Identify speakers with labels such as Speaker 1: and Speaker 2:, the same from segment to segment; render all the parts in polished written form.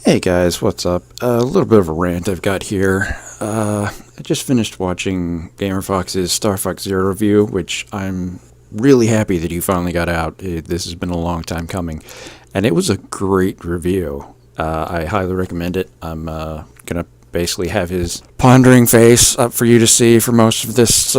Speaker 1: Hey guys, what's up? A little bit of a rant I've got here. I just finished watching GamerFox's Star Fox Zero review, which I'm really happy that he finally got out. This has been a long time coming, and it was a great review. I highly recommend it. I'm gonna basically have his pondering face up for you to see for most of this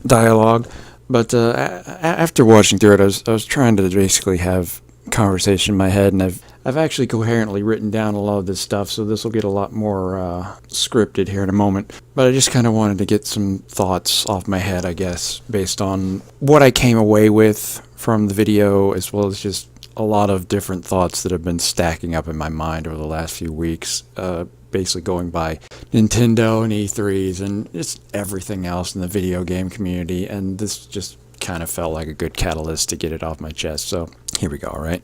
Speaker 1: dialogue. But after watching through it, I was trying to basically have conversation in my head, and I've actually coherently written down a lot of this stuff, so this will get a lot more scripted here in a moment. But I just kind of wanted to get some thoughts off my head, I guess, based on what I came away with from the video, as well as just a lot of different thoughts that have been stacking up in my mind over the last few weeks, basically going by Nintendo and E3s and just everything else in the video game community, and this just kind of felt like a good catalyst to get it off my chest, so here we go, right?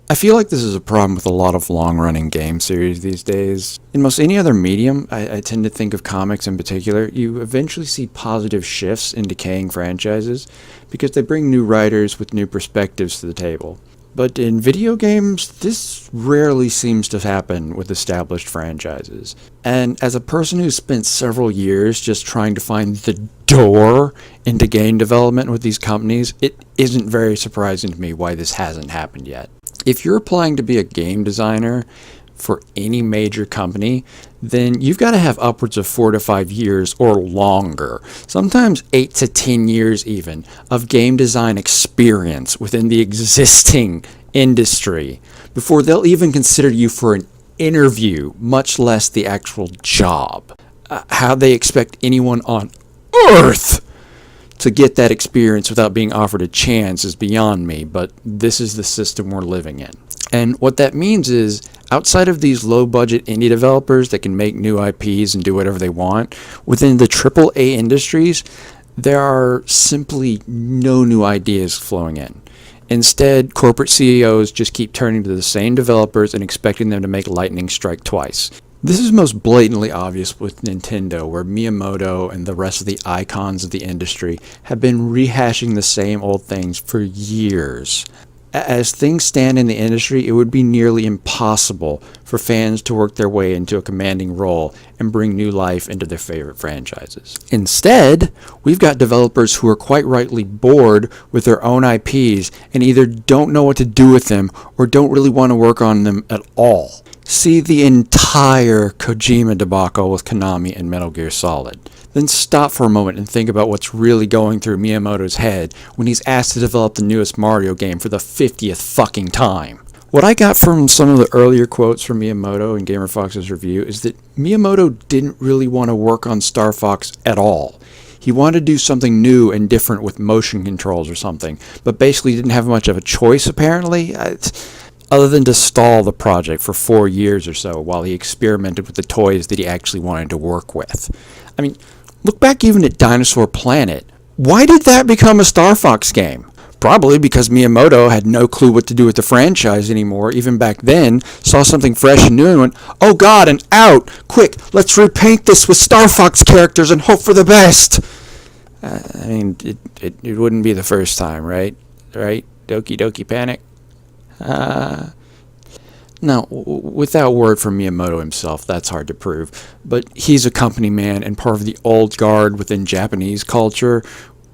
Speaker 1: I feel like this is a problem with a lot of long-running game series these days. In most any other medium, I tend to think of comics in particular, you eventually see positive shifts in decaying franchises because they bring new writers with new perspectives to the table. But in video games, this rarely seems to happen with established franchises. And as a person who spent several years just trying to find the door into game development with these companies, it isn't very surprising to me why this hasn't happened yet. If you're applying to be a game designer for any major company, then you've got to have upwards of 4 to 5 years or longer, sometimes 8 to 10 years even, of game design experience within the existing industry before they'll even consider you for an interview, much less the actual job. How they expect anyone on Earth to get that experience without being offered a chance is beyond me, but this is the system we're living in. And what that means is, outside of these low-budget indie developers that can make new IPs and do whatever they want, within the AAA industries, there are simply no new ideas flowing in. Instead, corporate CEOs just keep turning to the same developers and expecting them to make lightning strike twice. This is most blatantly obvious with Nintendo, where Miyamoto and the rest of the icons of the industry have been rehashing the same old things for years. As things stand in the industry, it would be nearly impossible for fans to work their way into a commanding role and bring new life into their favorite franchises. Instead, we've got developers who are quite rightly bored with their own IPs and either don't know what to do with them or don't really want to work on them at all. See the entire Kojima debacle with Konami and Metal Gear Solid. Then stop for a moment and think about what's really going through Miyamoto's head when he's asked to develop the newest Mario game for the 50th fucking time. What I got from some of the earlier quotes from Miyamoto in GamerFox's review is that Miyamoto didn't really want to work on Star Fox at all. He wanted to do something new and different with motion controls or something, but basically didn't have much of a choice apparently. Other than to stall the project for 4 years or so while he experimented with the toys that he actually wanted to work with. I mean, look back even at Dinosaur Planet. Why did that become a Star Fox game? Probably because Miyamoto had no clue what to do with the franchise anymore, even back then, saw something fresh and new and went, "Oh god, and out! Quick, let's repaint this with Star Fox characters and hope for the best!" I mean, it wouldn't be the first time, right? Right? Doki Doki Panic? Now, without word from Miyamoto himself, that's hard to prove, but he's a company man and part of the old guard within Japanese culture,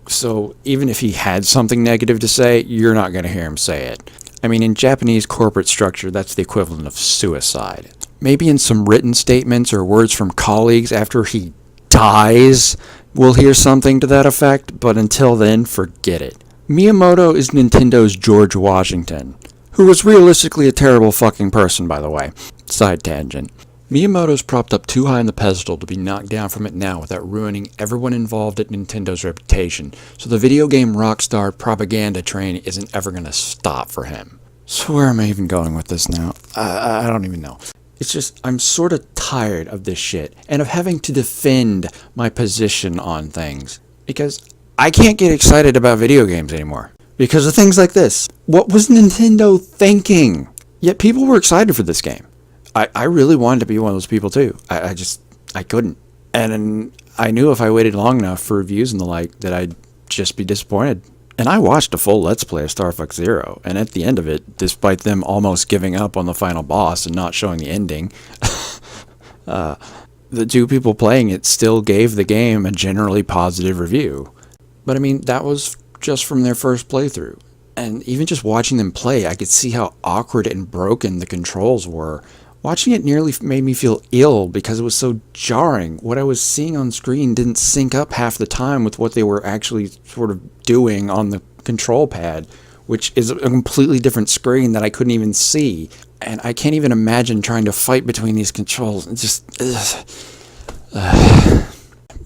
Speaker 1: so even if he had something negative to say, you're not going to hear him say it. I mean, in Japanese corporate structure, that's the equivalent of suicide. Maybe in some written statements or words from colleagues after he dies, we'll hear something to that effect, but until then, forget it. Miyamoto is Nintendo's George Washington, who was realistically a terrible fucking person, by the way. Side tangent. Miyamoto's propped up too high on the pedestal to be knocked down from it now without ruining everyone involved at Nintendo's reputation, so the video game rockstar propaganda train isn't ever going to stop for him. So where am I even going with this now? I don't even know. It's just, I'm sort of tired of this shit, and of having to defend my position on things, because I can't get excited about video games anymore. Because of things like this. What was Nintendo thinking? Yet people were excited for this game. I really wanted to be one of those people too. I couldn't. And I knew if I waited long enough for reviews and the like that I'd just be disappointed. And I watched a full Let's Play of Star Fox Zero, and at the end of it, despite them almost giving up on the final boss and not showing the ending, the two people playing it still gave the game a generally positive review. But I mean, that was just from their first playthrough. And even just watching them play, I could see how awkward and broken the controls were. Watching it nearly made me feel ill because it was so jarring. What I was seeing on screen didn't sync up half the time with what they were actually sort of doing on the control pad, which is a completely different screen that I couldn't even see. And I can't even imagine trying to fight between these controls. It's just...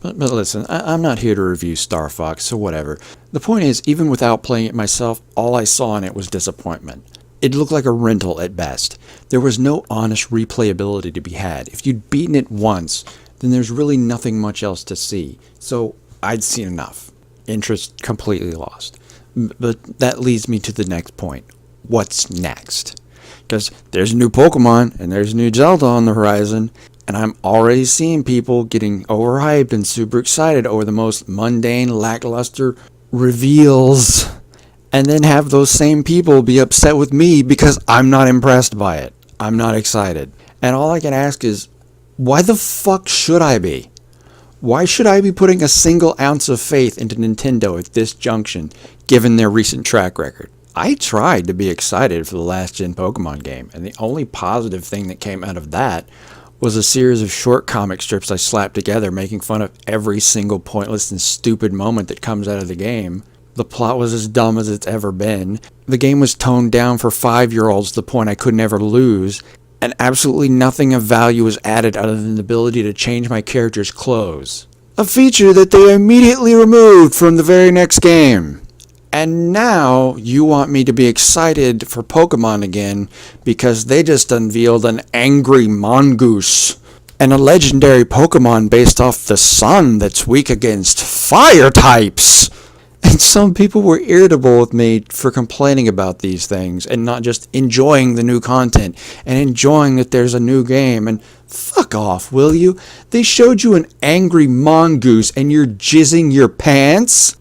Speaker 1: But listen, I'm not here to review Star Fox, so whatever. The point is, even without playing it myself, all I saw in it was disappointment. It looked like a rental at best. There was no honest replayability to be had. If you'd beaten it once, then there's really nothing much else to see. So I'd seen enough. Interest completely lost. But that leads me to the next point. What's next? Because there's a new Pokemon and there's a new Zelda on the horizon, and I'm already seeing people getting overhyped and super excited over the most mundane, lackluster reveals, and then have those same people be upset with me because I'm not impressed by it. I'm not excited. And all I can ask is, why the fuck should I be? Why should I be putting a single ounce of faith into Nintendo at this junction, given their recent track record? I tried to be excited for the last gen Pokemon game, and the only positive thing that came out of that was a series of short comic strips I slapped together making fun of every single pointless and stupid moment that comes out of the game. The plot was as dumb as it's ever been. The game was toned down for 5-year-olds to the point I could never lose, and absolutely nothing of value was added other than the ability to change my character's clothes. A feature that they immediately removed from the very next game. And now you want me to be excited for Pokemon again because they just unveiled an angry mongoose and a legendary Pokemon based off the sun that's weak against fire types. And some people were irritable with me for complaining about these things and not just enjoying the new content and enjoying that there's a new game. And fuck off, will you? They showed you an angry mongoose and you're jizzing your pants?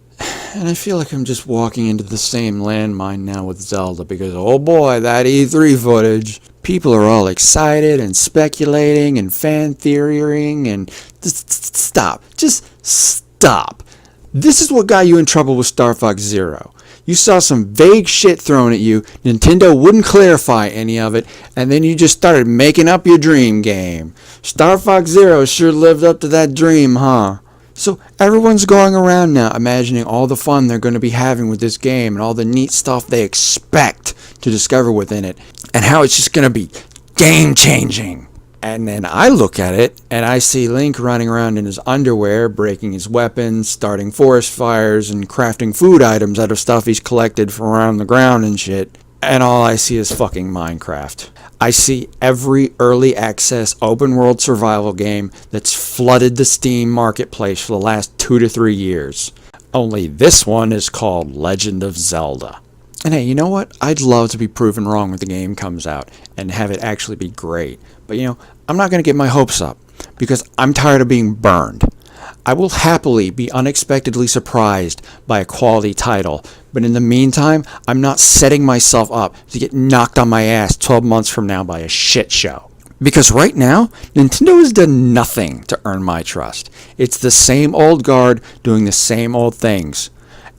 Speaker 1: And I feel like I'm just walking into the same landmine now with Zelda because, oh boy, that E3 footage. People are all excited and speculating and fan theorying and stop. Just stop. This is what got you in trouble with Star Fox Zero. You saw some vague shit thrown at you, Nintendo wouldn't clarify any of it, and then you just started making up your dream game. Star Fox Zero sure lived up to that dream, huh? So everyone's going around now imagining all the fun they're going to be having with this game and all the neat stuff they expect to discover within it and how it's just going to be game-changing. And then I look at it and I see Link running around in his underwear, breaking his weapons, starting forest fires, and crafting food items out of stuff he's collected from around the ground and shit. And all I see is fucking Minecraft. I see every early access open world survival game that's flooded the Steam marketplace for the last 2 to 3 years. Only this one is called Legend of Zelda. And hey, you know what? I'd love to be proven wrong when the game comes out and have it actually be great. But you know, I'm not going to get my hopes up because I'm tired of being burned. I will happily be unexpectedly surprised by a quality title, but in the meantime, I'm not setting myself up to get knocked on my ass 12 months from now by a shit show. Because right now, Nintendo has done nothing to earn my trust. It's the same old guard doing the same old things.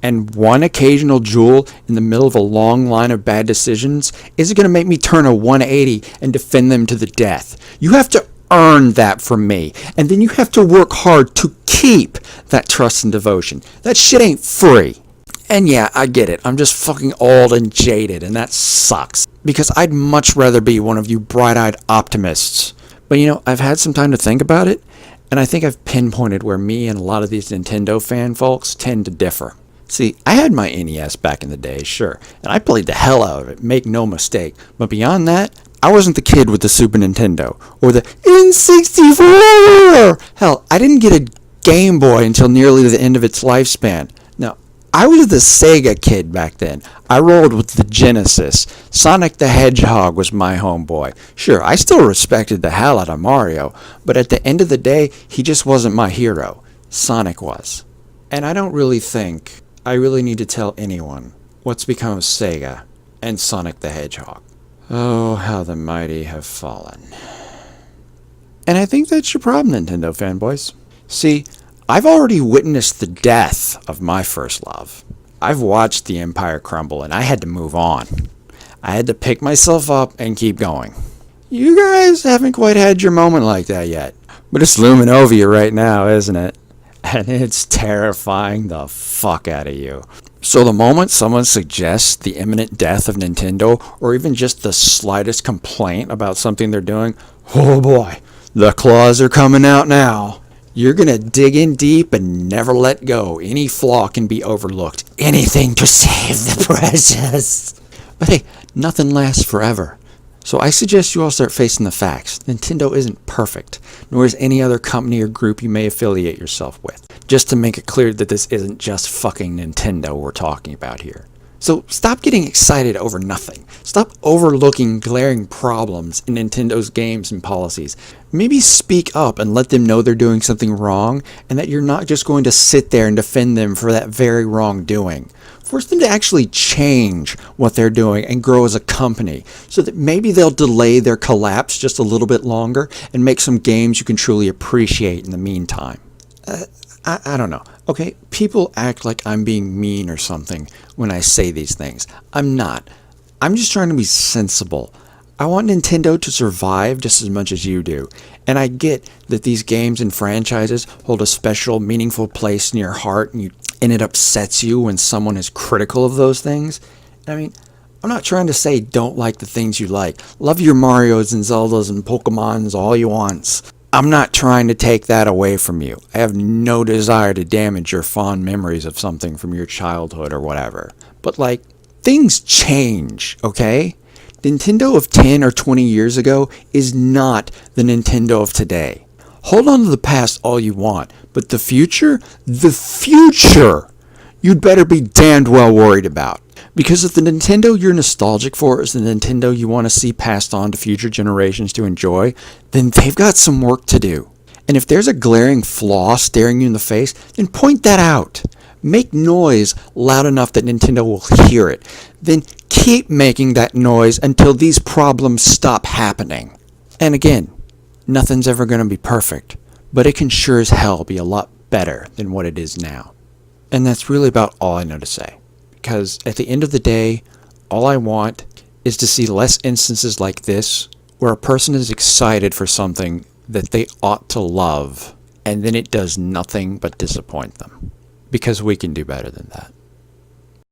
Speaker 1: And one occasional jewel in the middle of a long line of bad decisions isn't going to make me turn a 180 and defend them to the death. You have to earn that from me, and then you have to work hard to keep that trust and devotion. That shit ain't free. And yeah, I get it. I'm just fucking old and jaded, and that sucks. Because I'd much rather be one of you bright-eyed optimists. But you know, I've had some time to think about it, and I think I've pinpointed where me and a lot of these Nintendo fan folks tend to differ. See, I had my NES back in the day, sure, and I played the hell out of it, make no mistake. But beyond that, I wasn't the kid with the Super Nintendo, or the N64! Hell, I didn't get a Game Boy until nearly the end of its lifespan. Now, I was the Sega kid back then. I rolled with the Genesis. Sonic the Hedgehog was my homeboy. Sure, I still respected the hell out of Mario, but at the end of the day, he just wasn't my hero. Sonic was. And I don't really think I really need to tell anyone what's become of Sega and Sonic the Hedgehog. Oh, how the mighty have fallen. And I think that's your problem, Nintendo fanboys. See, I've already witnessed the death of my first love. I've watched the empire crumble, and I had to move on. I had to pick myself up and keep going. You guys haven't quite had your moment like that yet, but it's looming over you right now, isn't it? And it's terrifying the fuck out of you. So the moment someone suggests the imminent death of Nintendo, or even just the slightest complaint about something they're doing, oh boy, the claws are coming out now. You're gonna dig in deep and never let go. Any flaw can be overlooked. Anything to save the precious. But hey, nothing lasts forever. So I suggest you all start facing the facts. Nintendo isn't perfect, nor is any other company or group you may affiliate yourself with. Just to make it clear that this isn't just fucking Nintendo we're talking about here. So stop getting excited over nothing. Stop overlooking glaring problems in Nintendo's games and policies. Maybe speak up and let them know they're doing something wrong, and that you're not just going to sit there and defend them for that very wrongdoing. Force them to actually change what they're doing and grow as a company, so that maybe they'll delay their collapse just a little bit longer and make some games you can truly appreciate in the meantime. I don't know. Okay, people act like I'm being mean or something when I say these things. I'm not. I'm just trying to be sensible. I want Nintendo to survive just as much as you do. And I get that these games and franchises hold a special, meaningful place in your heart, and it upsets you when someone is critical of those things. I mean, I'm not trying to say don't like the things you like. Love your Marios and Zeldas and Pokemons all you want. I'm not trying to take that away from you. I have no desire to damage your fond memories of something from your childhood or whatever. But things change, okay? Nintendo of 10 or 20 years ago is not the Nintendo of today. Hold on to the past all you want, but the future, you'd better be damned well worried about. Because if the Nintendo you're nostalgic for is the Nintendo you want to see passed on to future generations to enjoy, then they've got some work to do. And if there's a glaring flaw staring you in the face, then point that out. Make noise loud enough that Nintendo will hear it. Then keep making that noise until these problems stop happening. And again, nothing's ever going to be perfect, but it can sure as hell be a lot better than what it is now. And that's really about all I know to say. Because at the end of the day, all I want is to see less instances like this, where a person is excited for something that they ought to love, and then it does nothing but disappoint them. Because we can do better than that.